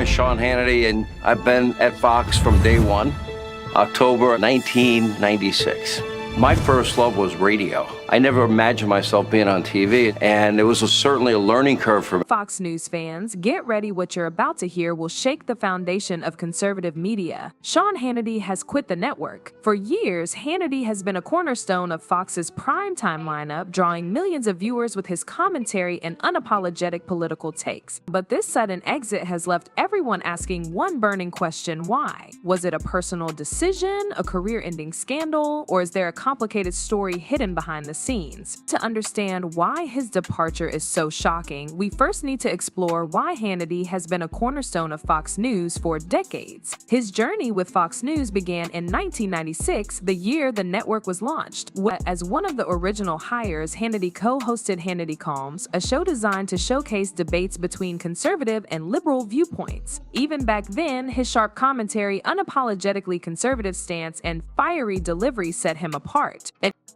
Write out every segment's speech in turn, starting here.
is Sean Hannity, and I've been at Fox from day one, October 1996. My first love was radio. I never imagined myself being on TV, and it was certainly a learning curve for me. Fox News fans, get ready. What you're about to hear will shake the foundation of conservative media. Sean Hannity has quit the network. For years, Hannity has been a cornerstone of Fox's primetime lineup, drawing millions of viewers with his commentary and unapologetic political takes. But this sudden exit has left everyone asking one burning question: why? Was it a personal decision, a career-ending scandal, or is there a complicated story hidden behind the scenes? To understand why his departure is so shocking, we first need to explore why Hannity has been a cornerstone of Fox News for decades. His journey with Fox News began in 1996, the year the network was launched. As one of the original hires, Hannity co-hosted Hannity Calms, a show designed to showcase debates between conservative and liberal viewpoints. Even back then, his sharp commentary, unapologetically conservative stance, and fiery delivery set him apart.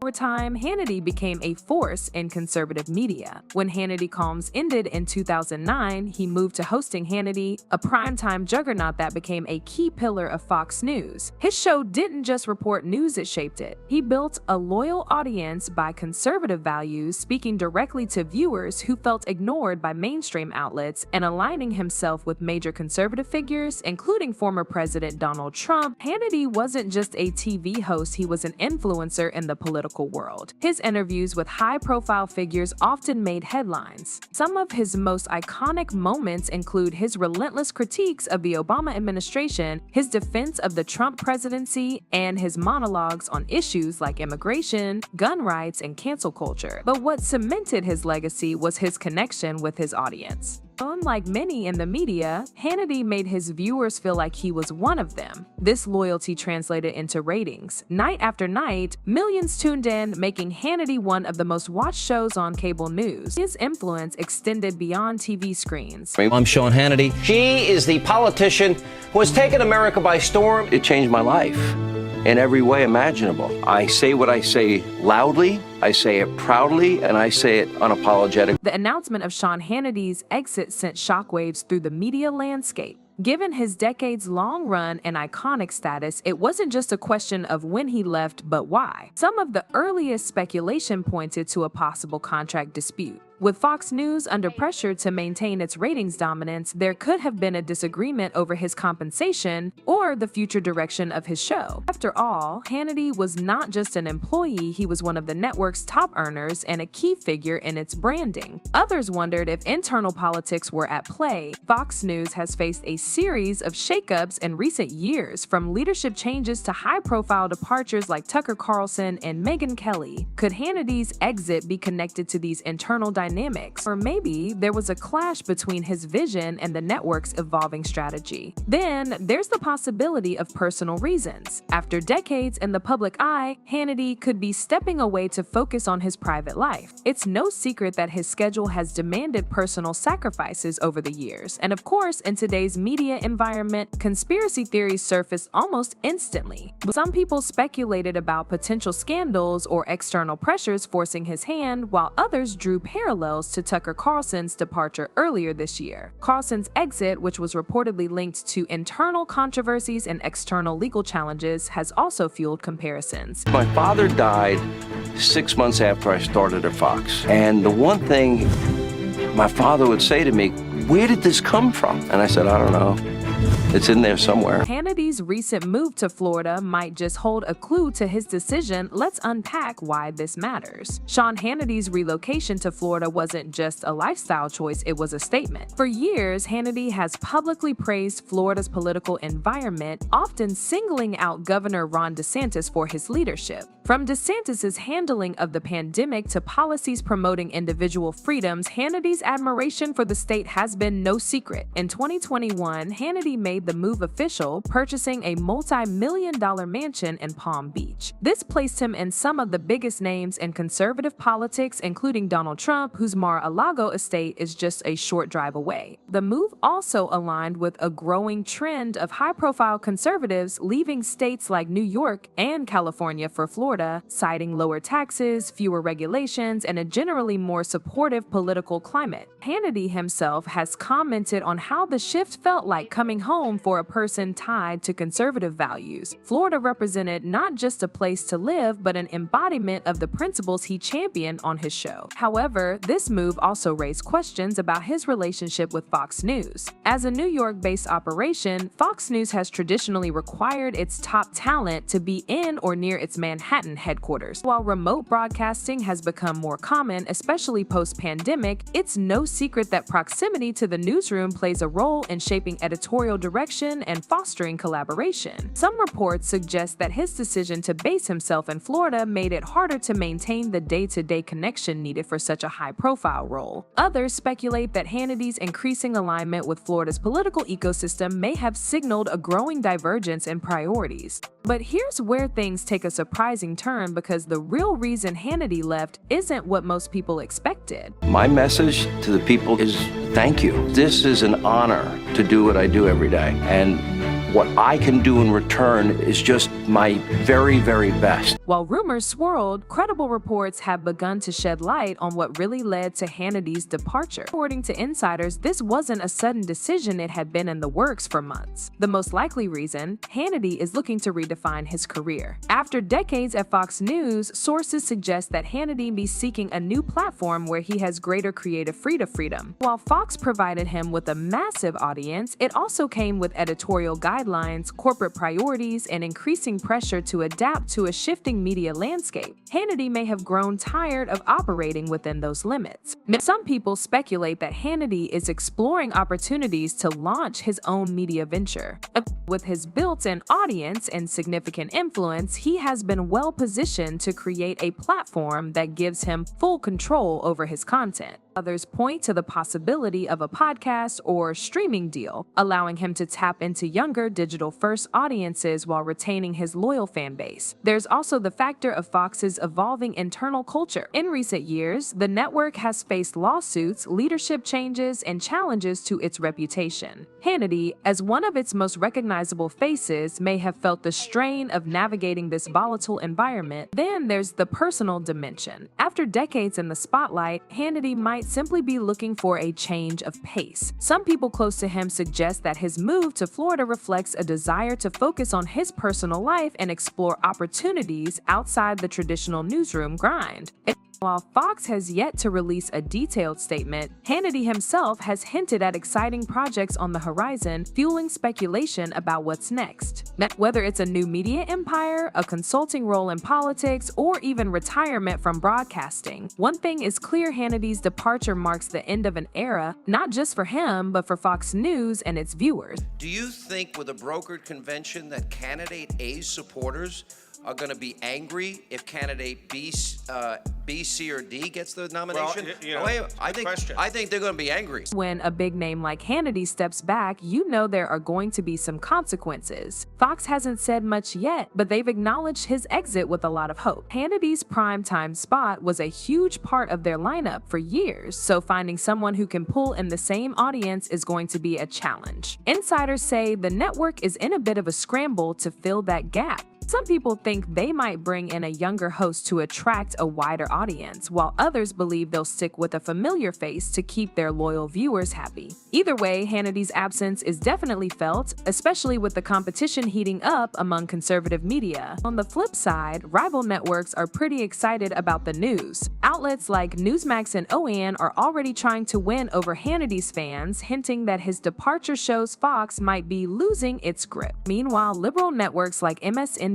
Over time, Hannity became a force in conservative media. When Hannity Calms ended in 2009, he moved to hosting Hannity, a primetime juggernaut that became a key pillar of Fox News. His show didn't just report news, it shaped it. He built a loyal audience by conservative values, speaking directly to viewers who felt ignored by mainstream outlets, and aligning himself with major conservative figures, including former President Donald Trump. Hannity wasn't just a TV host, he was an influencer in the political world. His interviews with high-profile figures often made headlines. Some of his most iconic moments include his relentless critiques of the Obama administration, his defense of the Trump presidency, and his monologues on issues like immigration, gun rights, and cancel culture. But what cemented his legacy was his connection with his audience. Unlike many in the media, Hannity made his viewers feel like he was one of them. This loyalty translated into ratings. Night after night, millions tuned in, making Hannity one of the most watched shows on cable news. His influence extended beyond TV screens. I'm Sean Hannity. She is the politician who has taken America by storm. It changed my life in every way imaginable. I say what I say loudly, I say it proudly, and I say it unapologetic. The announcement of Sean Hannity's exit sent shockwaves through the media landscape. Given his decades-long run and iconic status, it wasn't just a question of when he left, but why. Some of the earliest speculation pointed to a possible contract dispute. With Fox News under pressure to maintain its ratings dominance, there could have been a disagreement over his compensation or the future direction of his show. After all, Hannity was not just an employee, he was one of the network's top earners and a key figure in its branding. Others wondered if internal politics were at play. Fox News has faced a series of shakeups in recent years, from leadership changes to high-profile departures like Tucker Carlson and Megyn Kelly. Could Hannity's exit be connected to these internal dynamics? Or maybe there was a clash between his vision and the network's evolving strategy. Then there's the possibility of personal reasons. After decades in the public eye, Hannity could be stepping away to focus on his private life. It's no secret that his schedule has demanded personal sacrifices over the years. And of course, in today's media environment, conspiracy theories surface almost instantly. Some people speculated about potential scandals or external pressures forcing his hand, while others drew parallels to Tucker Carlson's departure earlier this year. Carlson's exit, which was reportedly linked to internal controversies and external legal challenges, has also fueled comparisons. My father died 6 months after I started at Fox. And the one thing my father would say to me, "Where did this come from?" And I said, "I don't know. It's in there somewhere." Hannity's recent move to Florida might just hold a clue to his decision. Let's unpack why this matters. Sean Hannity's relocation to Florida wasn't just a lifestyle choice, it was a statement. For years, Hannity has publicly praised Florida's political environment, often singling out Governor Ron DeSantis for his leadership. From DeSantis' handling of the pandemic to policies promoting individual freedoms, Hannity's admiration for the state has been no secret. In 2021, Hannity made the move official, purchasing a multi-million-dollar mansion in Palm Beach. This placed him in some of the biggest names in conservative politics, including Donald Trump, whose Mar-a-Lago estate is just a short drive away. The move also aligned with a growing trend of high-profile conservatives leaving states like New York and California for Florida. Florida, citing lower taxes, fewer regulations, and a generally more supportive political climate. Hannity himself has commented on how the shift felt like coming home for a person tied to conservative values. Florida represented not just a place to live, but an embodiment of the principles he championed on his show. However, this move also raised questions about his relationship with Fox News. As a New York-based operation, Fox News has traditionally required its top talent to be in or near its Manhattan headquarters. While remote broadcasting has become more common, especially post-pandemic, it's no secret that proximity to the newsroom plays a role in shaping editorial direction and fostering collaboration. Some reports suggest that his decision to base himself in Florida made it harder to maintain the day-to-day connection needed for such a high-profile role. Others speculate that Hannity's increasing alignment with Florida's political ecosystem may have signaled a growing divergence in priorities. But here's where things take a surprising turn, because the real reason Hannity left isn't what most people expected. My message to the people is thank you. This is an honor to do what I do every day. And what I can do in return is just my very, very best. While rumors swirled, credible reports have begun to shed light on what really led to Hannity's departure. According to insiders, this wasn't a sudden decision, it had been in the works for months. The most likely reason, Hannity is looking to redefine his career. After decades at Fox News, sources suggest that Hannity be seeking a new platform where he has greater creative freedom. While Fox provided him with a massive audience, it also came with editorial guidelines, corporate priorities, and increasing pressure to adapt to a shifting media landscape. Hannity may have grown tired of operating within those limits. Some people speculate that Hannity is exploring opportunities to launch his own media venture. With his built-in audience and significant influence, he has been well positioned to create a platform that gives him full control over his content. Others point to the possibility of a podcast or streaming deal, allowing him to tap into younger digital-first audiences while retaining his loyal fan base. There's also the factor of Fox's evolving internal culture. In recent years, the network has faced lawsuits, leadership changes, and challenges to its reputation. Hannity, as one of its most recognizable faces, may have felt the strain of navigating this volatile environment. Then there's the personal dimension. After decades in the spotlight, Hannity might simply be looking for a change of pace. Some people close to him suggest that his move to Florida reflects a desire to focus on his personal life and explore opportunities outside the traditional newsroom grind. While Fox has yet to release a detailed statement, Hannity himself has hinted at exciting projects on the horizon, fueling speculation about what's next. Whether it's a new media empire, a consulting role in politics, or even retirement from broadcasting, one thing is clear: Hannity's departure marks the end of an era, not just for him, but for Fox News and its viewers. Do you think with a brokered convention that candidate A's supporters are going to be angry if candidate B, C, or D gets the nomination? Well, I think they're going to be angry. When a big name like Hannity steps back, you know there are going to be some consequences. Fox hasn't said much yet, but they've acknowledged his exit with a lot of hope. Hannity's primetime spot was a huge part of their lineup for years, so finding someone who can pull in the same audience is going to be a challenge. Insiders say the network is in a bit of a scramble to fill that gap. Some people think they might bring in a younger host to attract a wider audience, while others believe they'll stick with a familiar face to keep their loyal viewers happy. Either way, Hannity's absence is definitely felt, especially with the competition heating up among conservative media. On the flip side, rival networks are pretty excited about the news. Outlets like Newsmax and OAN are already trying to win over Hannity's fans, hinting that his departure shows Fox might be losing its grip. Meanwhile, liberal networks like MSNBC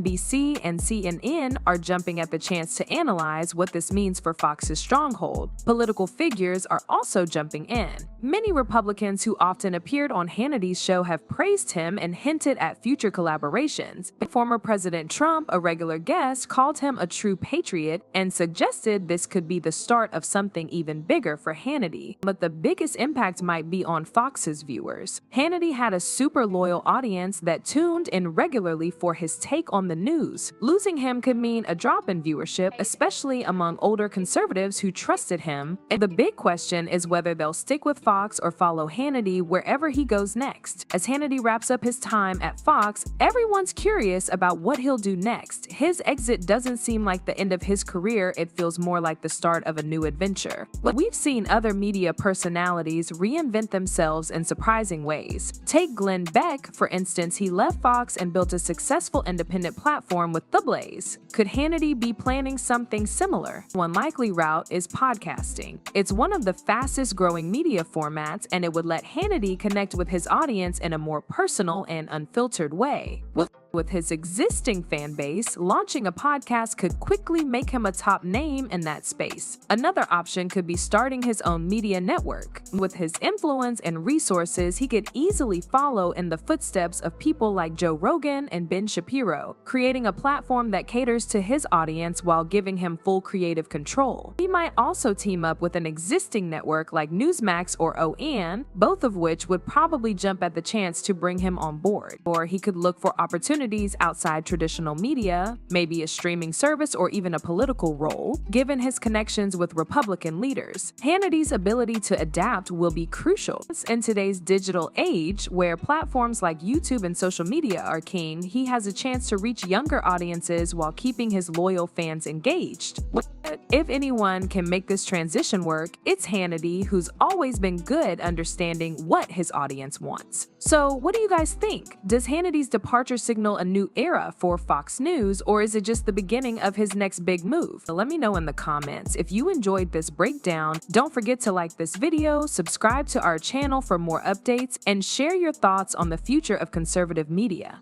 and CNN are jumping at the chance to analyze what this means for Fox's stronghold. Political figures are also jumping in. Many Republicans who often appeared on Hannity's show have praised him and hinted at future collaborations. Former President Trump, a regular guest, called him a true patriot and suggested this could be the start of something even bigger for Hannity. But the biggest impact might be on Fox's viewers. Hannity had a super loyal audience that tuned in regularly for his take on the news. Losing him could mean a drop in viewership, especially among older conservatives who trusted him. And the big question is whether they'll stick with Fox or follow Hannity wherever he goes next. As Hannity wraps up his time at Fox, everyone's curious about what he'll do next. His exit doesn't seem like the end of his career, it feels more like the start of a new adventure. But we've seen other media personalities reinvent themselves in surprising ways. Take Glenn Beck, for instance. He left Fox and built a successful independent platform with The Blaze. Could Hannity be planning something similar? One likely route is podcasting. It's one of the fastest growing media formats, and it would let Hannity connect with his audience in a more personal and unfiltered way. With his existing fan base, launching a podcast could quickly make him a top name in that space. Another option could be starting his own media network. With his influence and resources, he could easily follow in the footsteps of people like Joe Rogan and Ben Shapiro, creating a platform that caters to his audience while giving him full creative control. He might also team up with an existing network like Newsmax or ON, both of which would probably jump at the chance to bring him on board. Or he could look for opportunities outside traditional media, maybe a streaming service or even a political role, given his connections with Republican leaders. Hannity's ability to adapt will be crucial. In today's digital age, where platforms like YouTube and social media are king, he has a chance to reach younger audiences while keeping his loyal fans engaged. If anyone can make this transition work, it's Hannity, who's always been good understanding what his audience wants. So, what do you guys think? Does Hannity's departure signal a new era for Fox News, or is it just the beginning of his next big move? Let me know in the comments. If you enjoyed this breakdown, don't forget to like this video, subscribe to our channel for more updates, and share your thoughts on the future of conservative media.